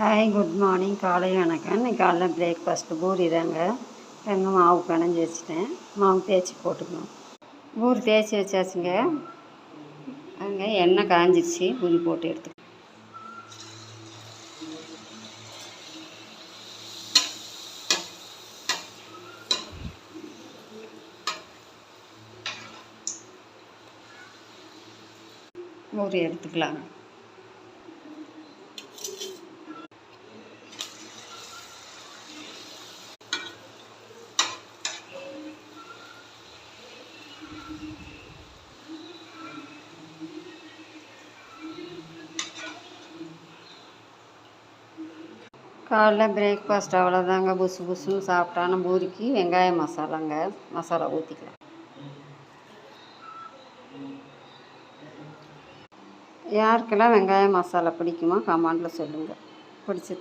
Hi, good morning. காலை வணக்கம். இன்னைக்கு காலைல பிரேக்ஃபாஸ்ட்டு பூரி தாங்க. எங்கள் மாவு பிணைஞ்சி வச்சுட்டேன். மாவு தேய்ச்சி போட்டுக்கணும். பூரி தேய்ச்சி வச்சாச்சுங்க. அங்கே எண்ணெய் காஞ்சிடுச்சு. பூரி போட்டு எடுத்து பூரி எடுத்துக்கலாங்க. காலைல பிரேக்ஃபாஸ்ட் அவ்வளோதாங்க. புசு புசுன்னு சாப்பிட்டான பூரிக்கு வெங்காய மசாலா ஊற்றிக்கலாம். யாருக்கெல்லாம் வெங்காய மசாலா பிடிக்குமோ கமெண்டில் சொல்லுங்கள். பிடிச்சிருக்கு.